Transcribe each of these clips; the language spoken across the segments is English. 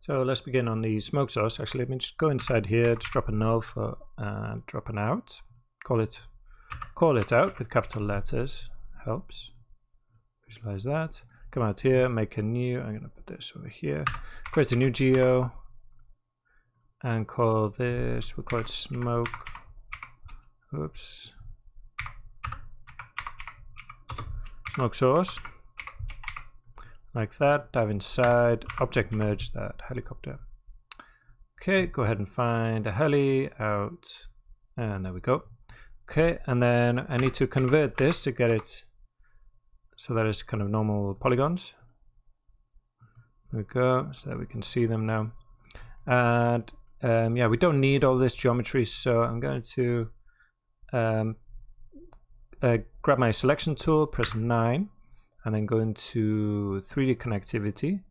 So let's begin on the smoke source. Actually, let me just go inside here, just drop a null for drop an out. Call it out with capital letters. Helps. Visualize that. Come out here, make a new. I'm gonna put this over here. Create a new geo and call this. We'll call it smoke. Oops. Smoke source. Like that. Dive inside. Object merge that helicopter. Okay, go ahead and find a heli out. And there we go. Okay, and then I need to convert this to get it so that it's kind of normal polygons. There we go, so that we can see them now. And yeah, we don't need all this geometry, so I'm going to grab my selection tool, press 9, and then go into 3D connectivity,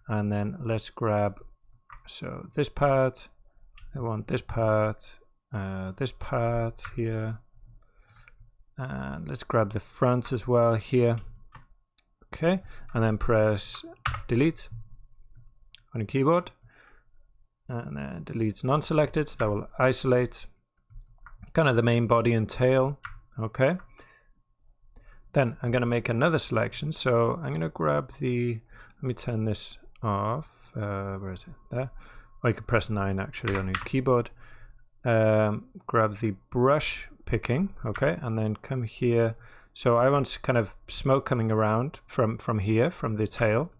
and then let's grab, so this part, I want this part here, and let's grab the front as well here. Okay, and then press delete on your keyboard, and then delete's non-selected. That will isolate kind of the main body and tail. Okay, then I'm going to make another selection. So I'm going to grab the, let me turn this off. Where is it? There. Or you can press 9 actually on your keyboard. Grab the brush picking, okay, and then come here. So I want kind of smoke coming around from here, from the tail,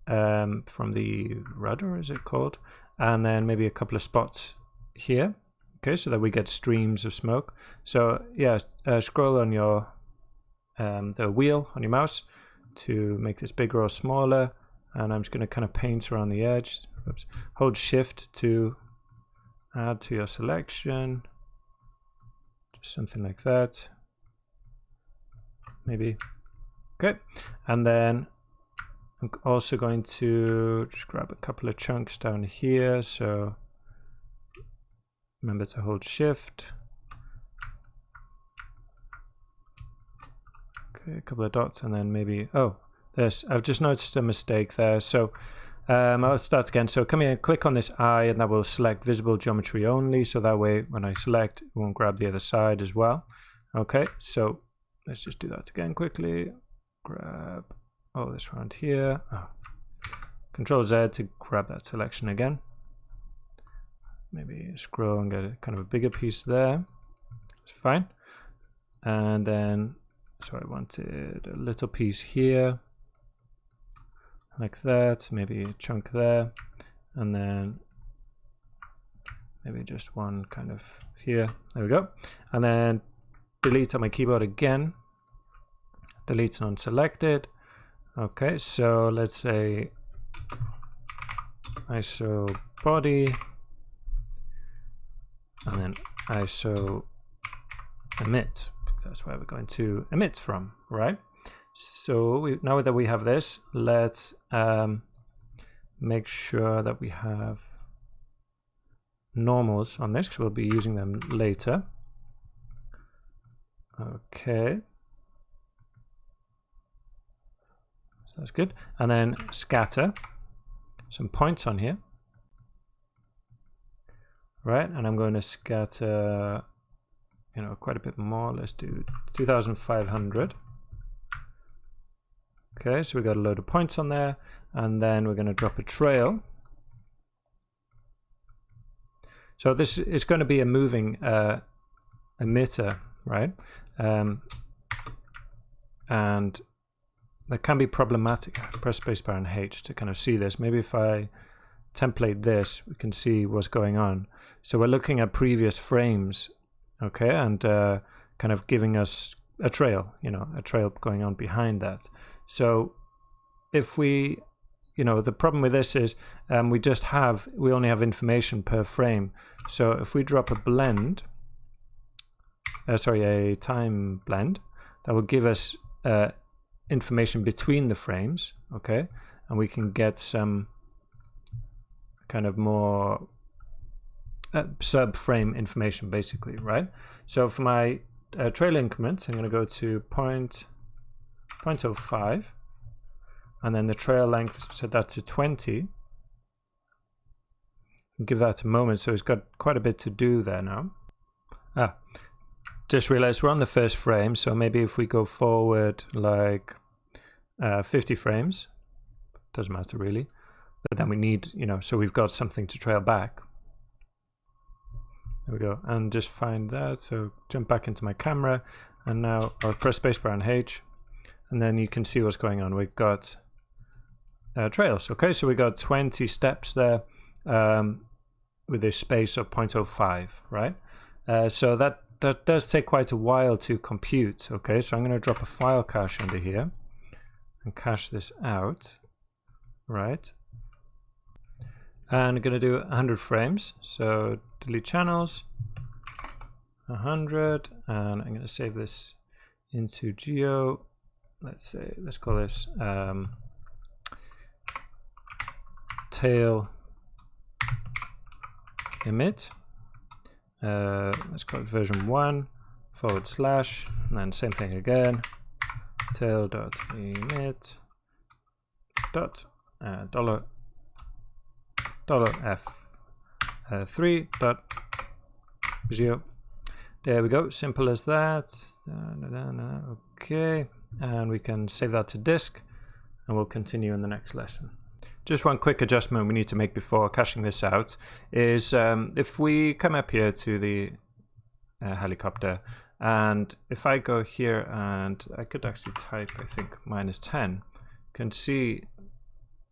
from the rudder, is it called, and then maybe a couple of spots here, okay, so that we get streams of smoke. So yeah, scroll on your the wheel on your mouse to make this bigger or smaller, and I'm just going to kind of paint around the edge. Oops. Hold shift to add to your selection, just something like that, maybe. Okay, and then I'm also going to just grab a couple of chunks down here, so remember to hold shift. Okay, a couple of dots, and then maybe, oh, this, I've just noticed a mistake there, so I'll start again. So come here, click on this eye, and that will select visible geometry only, so that way when I select, it won't grab the other side as well. Okay, so let's just do that again quickly. Grab all this around here. Oh. Control Z to grab that selection again. Maybe scroll and get a kind of a bigger piece there. It's fine. And then, so I wanted a little piece here, like that, maybe a chunk there, and then maybe just one kind of here. There we go. And then delete on my keyboard again. Delete non-selected. Okay, so let's say ISO body, and then ISO emit, because that's where we're going to emit from, right? So now that we have this, let's make sure that we have normals on this, because we'll be using them later. Okay. So that's good. And then scatter some points on here. Right, and I'm going to scatter, you know, quite a bit more. Let's do 2,500. Okay, so we got a load of points on there, and then we're going to drop a trail. So this is going to be a moving emitter, right? And that can be problematic. Press spacebar and H to kind of see this. Maybe if I template this, we can see what's going on. So we're looking at previous frames, okay, and kind of giving us a trail, you know, a trail going on behind that. So if we, you know, the problem with this is we only have information per frame. So if we drop a blend, a time blend, that will give us information between the frames, okay, and we can get some kind of more sub-frame information, basically, right? So for my trail increments, I'm going to go to 0.05, and then the trail length, set that to 20, Give that a moment. So it's got quite a bit to do there now. Just realized we're on the first frame, so maybe if we go forward like 50 frames, doesn't matter really, but then we need, so we've got something to trail back. There we go, and just find that. So jump back into my camera, and now I'll press spacebar and H, and then you can see what's going on. We've got trails. Okay, so we got 20 steps there with a space of 0.05, right? So that does take quite a while to compute. Okay, so I'm going to drop a file cache under here and cache this out, right? And I'm going to do 100 frames. So delete channels, 100, and I'm going to save this into Geo. Let's call this tail emit. Let's call it version 1 / and then same thing again, tail.emit $f3.geo. There we go, simple as that. Okay, and we can save that to disk, and we'll continue in the next lesson. Just one quick adjustment we need to make before caching this out is if we come up here to the helicopter, and if I go here, and I could actually type, I think, -10, you can see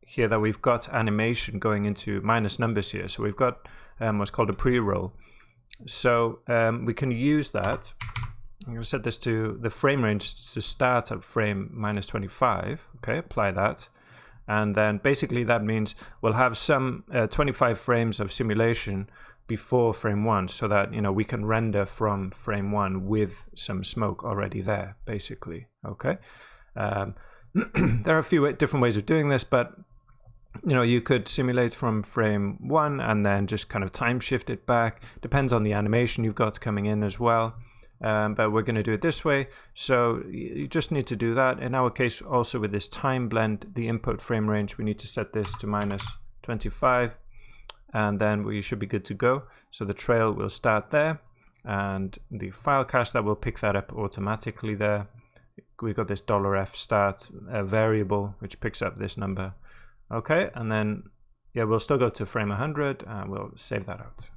here that we've got animation going into minus numbers here. So we've got what's called a pre-roll. So we can use that. I'm going to set this to the frame range to start at frame -25. Okay, apply that. And then basically that means we'll have some 25 frames of simulation before frame 1, so that we can render from frame 1 with some smoke already there, basically. Okay. There are a few different ways of doing this, but you could simulate from frame 1 and then just kind of time shift it back. Depends on the animation you've got coming in as well. But we're going to do it this way. So you just need to do that. In our case, also with this time blend, the input frame range, we need to set this to -25, and then we should be good to go. So the trail will start there, and the file cache that will pick that up automatically there. We've got this $f start variable, which picks up this number. Okay, and then, yeah, we'll still go to frame 100, and we'll save that out.